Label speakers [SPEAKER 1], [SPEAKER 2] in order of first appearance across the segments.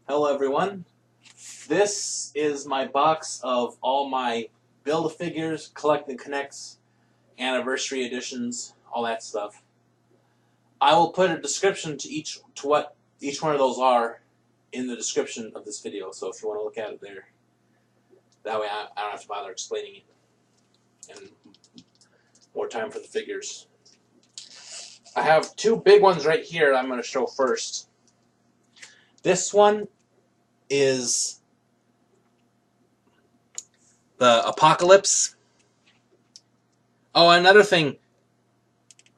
[SPEAKER 1] Hello everyone. This is my box of all my Build-A-Figures, Collect and Connects, anniversary editions, all that stuff. I will put a description to what each one of those are in the description of this video, so if you want to look at it there, that way I don't have to bother explaining it. And more time for the figures. I have two big ones right here I'm going to show first. This one is the Apocalypse. Oh, another thing.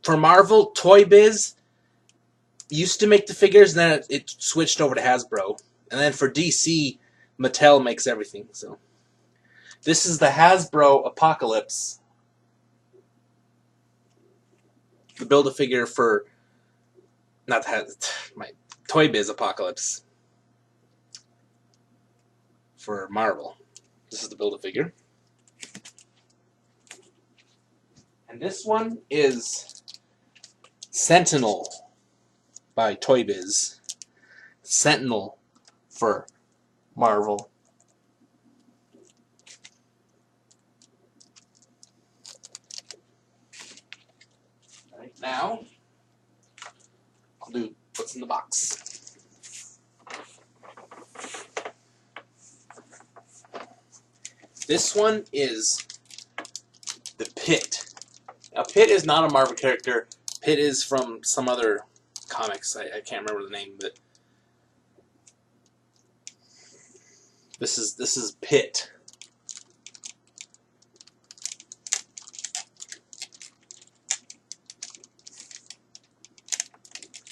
[SPEAKER 1] For Marvel, Toy Biz used to make the figures, and then it switched over to Hasbro. And then for DC, Mattel makes everything. So this is the Hasbro Apocalypse. The Build-A-Figure for... not my Toy Biz Apocalypse. For Marvel. This is the Build-A-Figure. And this one is Sentinel by Toy Biz. Sentinel for Marvel. Right now, I'll do what's in the box. This one is the Pit. Now, Pit is not a Marvel character. Pit is from some other comics. I can't remember the name, but this is Pit.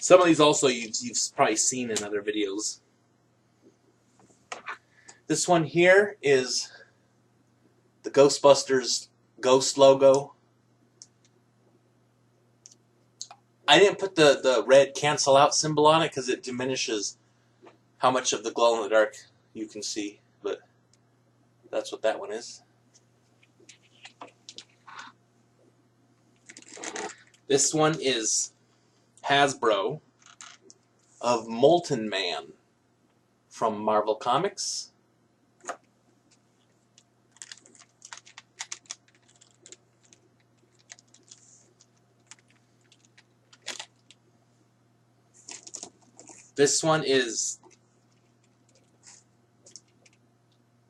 [SPEAKER 1] Some of these also you've probably seen in other videos. This one here is the Ghostbusters Ghost logo. I didn't put the red cancel out symbol on it because it diminishes how much of the glow in the dark you can see, but that's what that one is. This one is Hasbro of Molten Man from Marvel Comics. This one is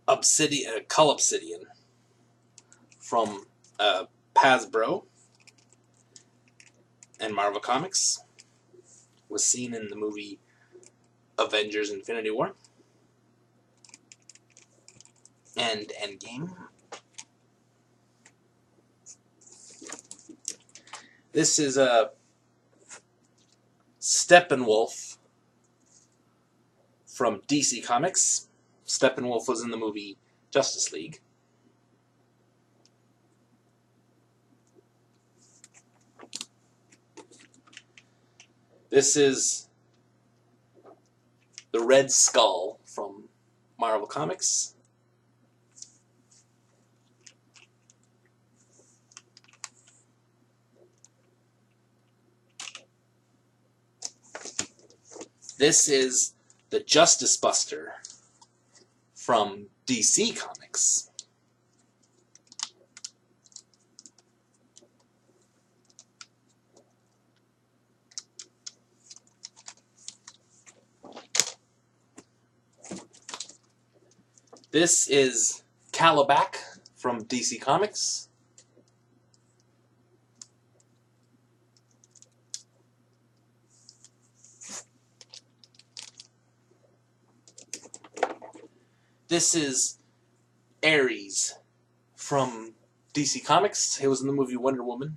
[SPEAKER 1] Cull Obsidian from Hasbro and Marvel Comics. Was seen in the movie Avengers Infinity War and Endgame. This is a Steppenwolf from DC Comics. Steppenwolf was in the movie Justice League. This is the Red Skull from Marvel Comics. This is the Justice Buster from DC Comics. This is Calabac from DC Comics. This is Ares from DC Comics. He was in the movie Wonder Woman.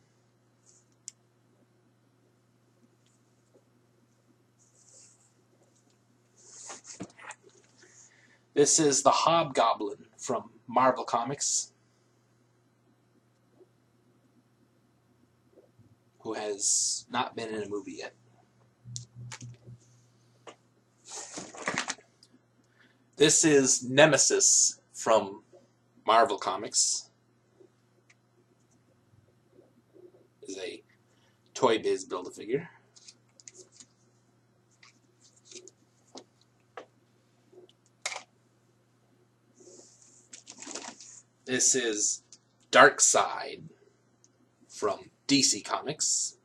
[SPEAKER 1] This is the Hobgoblin from Marvel Comics, who has not been in a movie yet. This is Nemesis from Marvel Comics. Is a Toy Biz Build-A-Figure. This is Darkseid from DC Comics.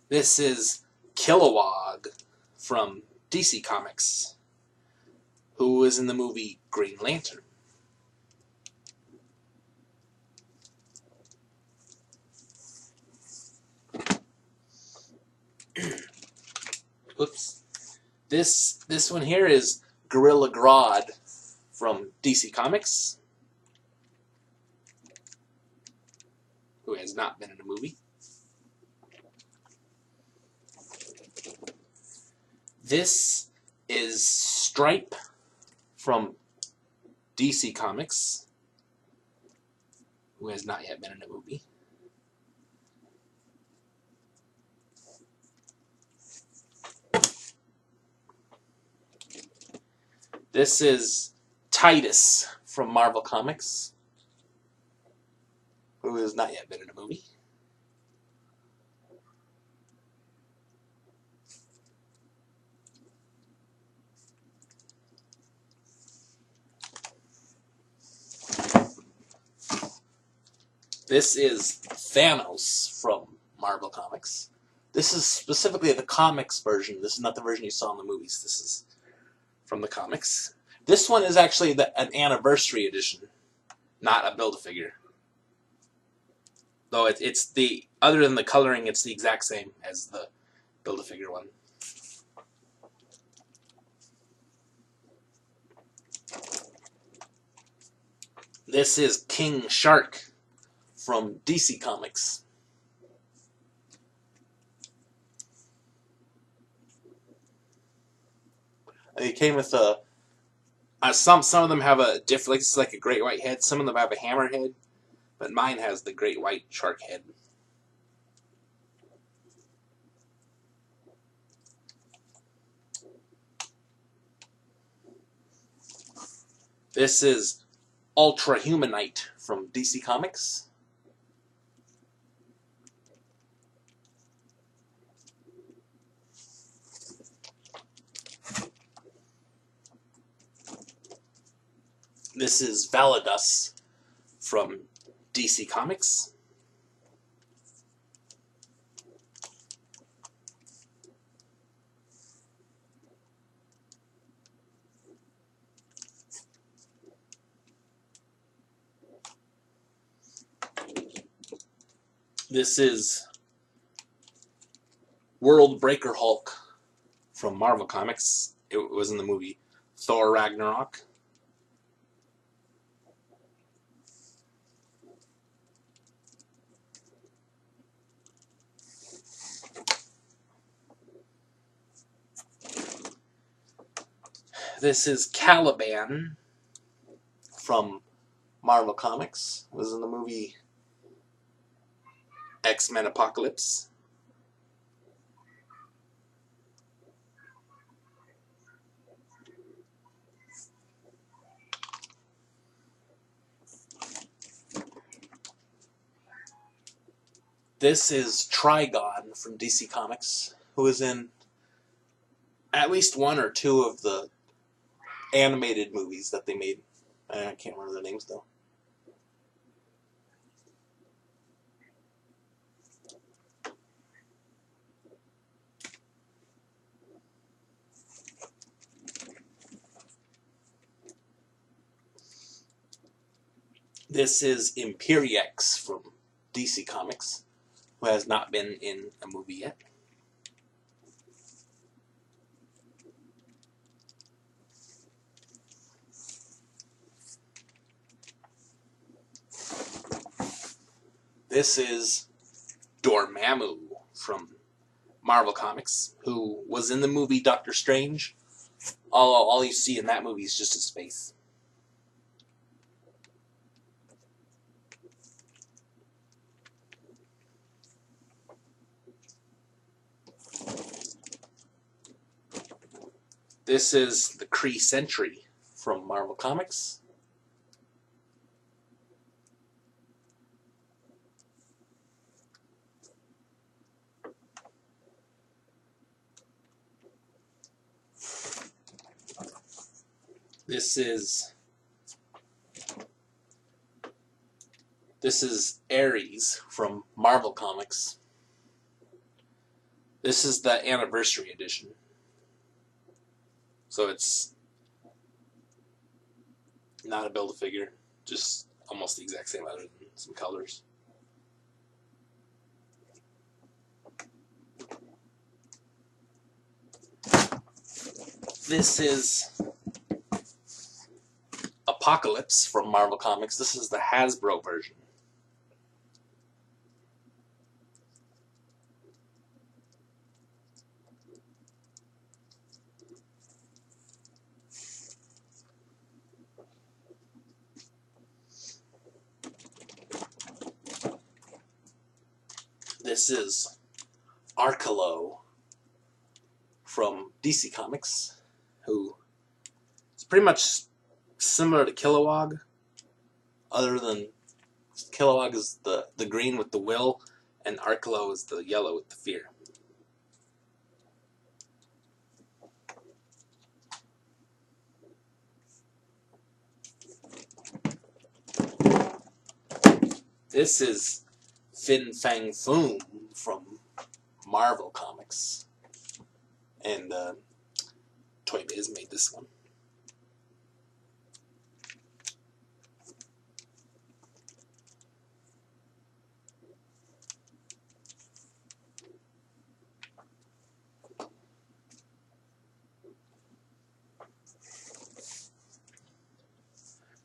[SPEAKER 1] This is Kilowog from DC Comics, who was in the movie Green Lantern. Oops. This one here is Gorilla Grodd from DC Comics, who has not been in a movie. This is Stripe from DC Comics, who has not yet been in a movie. This is Titus from Marvel Comics, who has not yet been in a movie. This is Thanos from Marvel Comics. This is specifically the comics version. This is not the version you saw in the movies. This is from the comics. This one is actually an anniversary edition, not a Build-A-Figure. Though it's the, other than the coloring, it's the exact same as the Build-A-Figure one. This is King Shark from DC Comics. It came with some of them have a different, it's like a great white head. Some of them have a hammer head, but mine has the great white shark head. This is Ultra Humanite from DC Comics. This is Validus from DC Comics. This is World Breaker Hulk from Marvel Comics. It was in the movie Thor Ragnarok. This is Caliban from Marvel Comics. It was in the movie X-Men Apocalypse. This is Trigon from DC Comics, who is in at least one or two of the animated movies that they made. I can't remember the names though. This is Imperiex from DC Comics, who has not been in a movie yet. This is Dormammu from Marvel Comics, who was in the movie Doctor Strange. All you see in that movie is just his face. This is the Kree Sentry from Marvel Comics. This is Ares from Marvel Comics. This is the anniversary edition. So it's not a Build-A-Figure, just almost the exact same other than some colors. This is Apocalypse from Marvel Comics. This is the Hasbro version. This is Arcalo from DC Comics, who is pretty much similar to Kilowog, other than Kilowog is the green with the will, and Arcalo is the yellow with the fear. This is Fin Fang Foom from Marvel Comics, and Toy Biz made this one.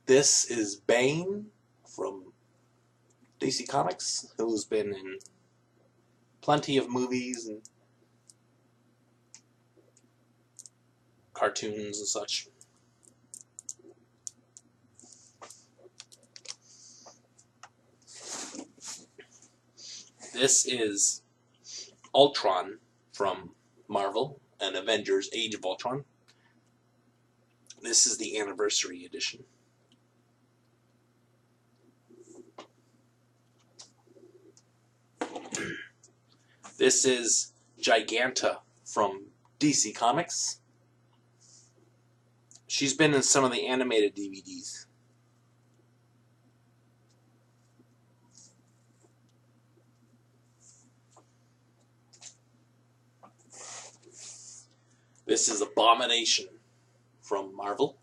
[SPEAKER 1] This is Bane from DC Comics, who's been in plenty of movies and cartoons and such. This is Ultron from Marvel and Avengers Age of Ultron. This is the anniversary edition. This is Giganta from DC Comics. She's been in some of the animated DVDs. This is Abomination from Marvel.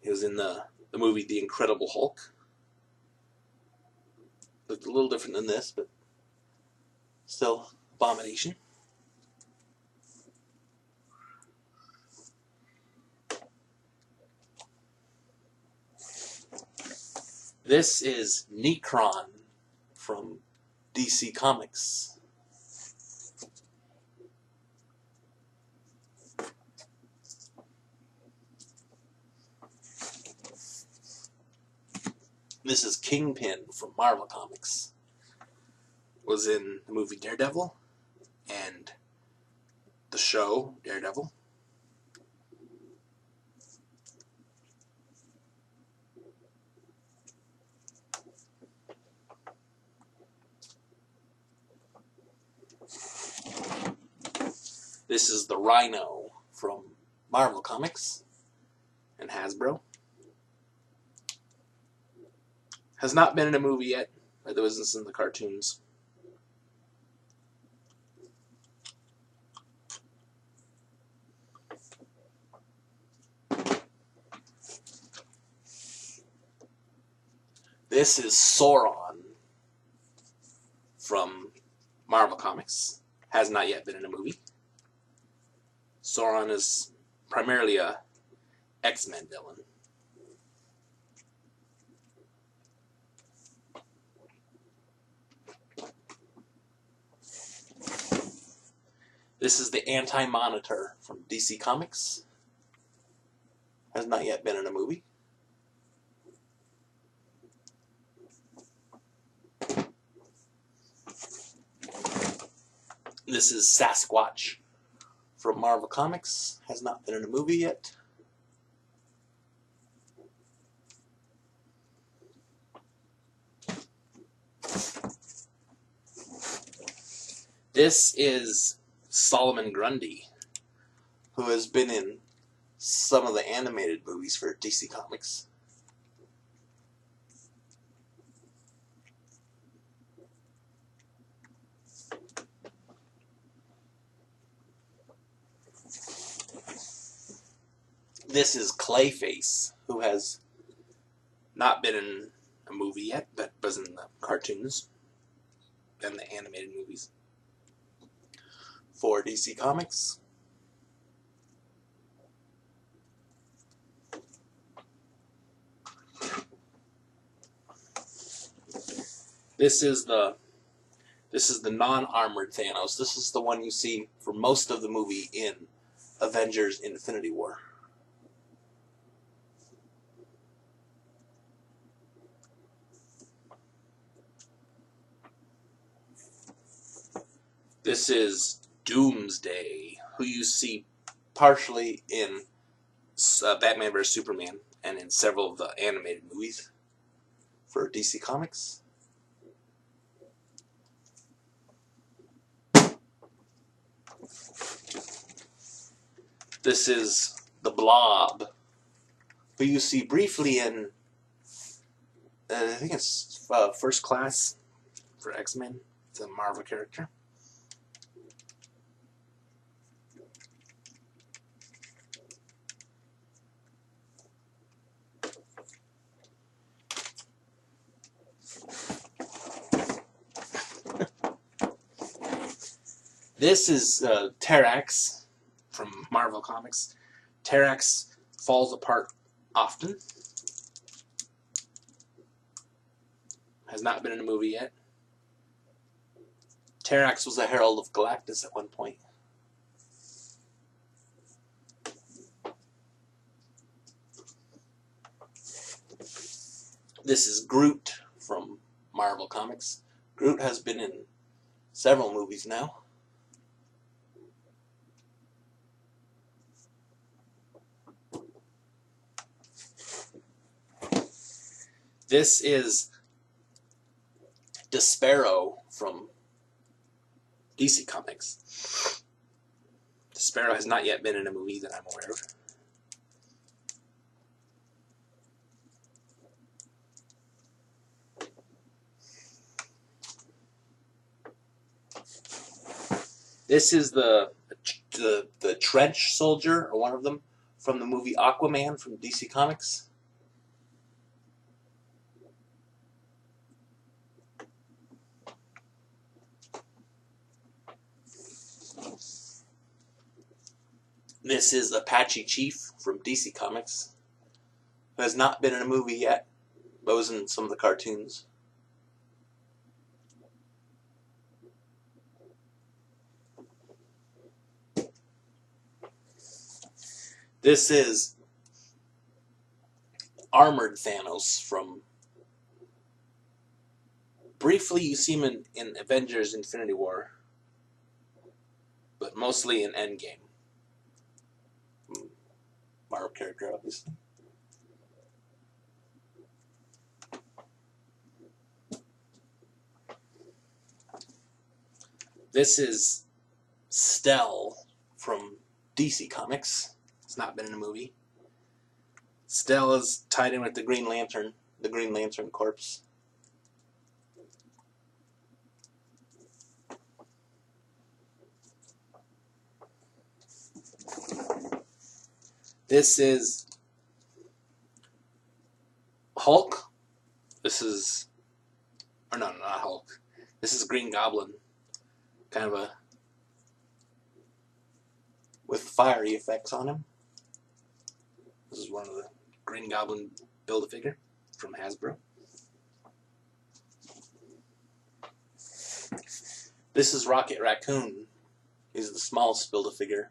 [SPEAKER 1] He was in the movie The Incredible Hulk. Looked a little different than this, but still Abomination. This is Necron from DC Comics. This is Kingpin from Marvel Comics. Was in the movie Daredevil and the show Daredevil. This is the Rhino from Marvel Comics and Hasbro. Has not been in a movie yet, but there was this in the cartoons. This is Sauron from Marvel Comics. Has not yet been in a movie. Sauron is primarily a X-Men villain. This is the Anti-Monitor from DC Comics. Has not yet been in a movie. This is Sasquatch from Marvel Comics. Has not been in a movie yet. This is Solomon Grundy, who has been in some of the animated movies for DC Comics. This is Clayface, who has not been in a movie yet, but was in the cartoons and the animated movies for DC Comics. This is the non-armored Thanos. This is the one you see for most of the movie in Avengers Infinity War. This is Doomsday, who you see partially in Batman vs. Superman and in several of the animated movies for DC Comics. This is the Blob, who you see briefly in, I think it's First Class for X-Men. It's a Marvel character. This is Terrax from Marvel Comics. Terrax falls apart often. Has not been in a movie yet. Terrax was a herald of Galactus at one point. This is Groot from Marvel Comics. Groot has been in several movies now. This is Despero from DC Comics. Despero has not yet been in a movie that I'm aware of. This is the Trench Soldier, or one of them, from the movie Aquaman from DC Comics. This is Apache Chief from DC Comics, who has not been in a movie yet, but was in some of the cartoons. This is Armored Thanos from... Briefly you see him in Avengers Infinity War, but mostly in Endgame. Marvel character, obviously. This is Stell from DC Comics. It's not been in a movie. Stell is tied in with the Green Lantern Corps. This is Hulk. This is, or no, not Hulk. This is Green Goblin. Kind of with fiery effects on him. This is one of the Green Goblin Build-A-Figure from Hasbro. This is Rocket Raccoon. He's the smallest Build-A-Figure.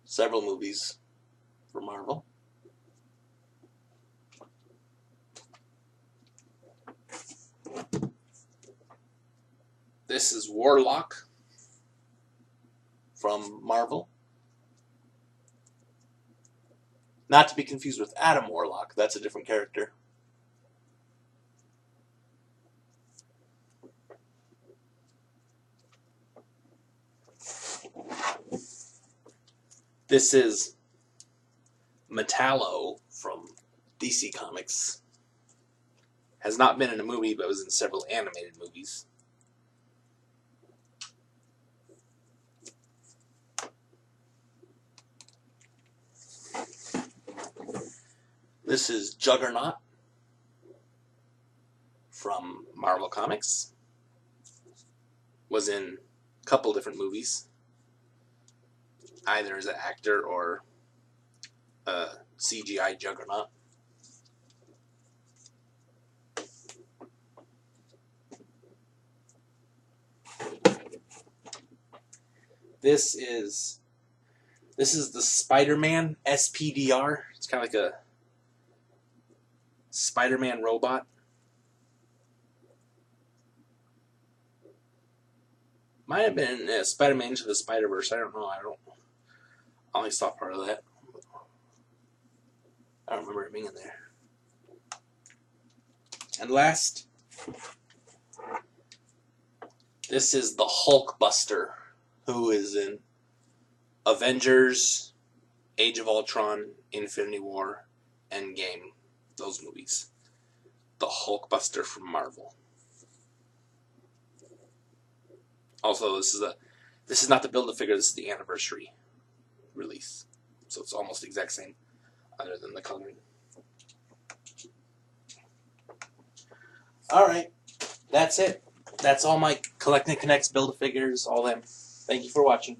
[SPEAKER 1] Several movies for Marvel. This is Warlock from Marvel. Not to be confused with Adam Warlock, that's a different character. This is Metallo from DC Comics. Has not been in a movie, but was in several animated movies. This is Juggernaut from Marvel Comics. Was in a couple different movies, either as an actor or a CGI Juggernaut. This is the Spider-Man SPDR. It's kind of like a Spider-Man robot. Might have been Spider-Man Into the Spider-Verse. I don't know. I only saw part of that. I don't remember it being in there. And last, this is the Hulkbuster, who is in Avengers, Age of Ultron, Infinity War, Endgame, those movies. The Hulkbuster from Marvel. Also, this is not the Build-A-Figure, this is the anniversary release. So it's almost the exact same, other than the coloring. Alright, that's it. That's all my Collecting Connects Build-A-Figures, all them. Thank you for watching.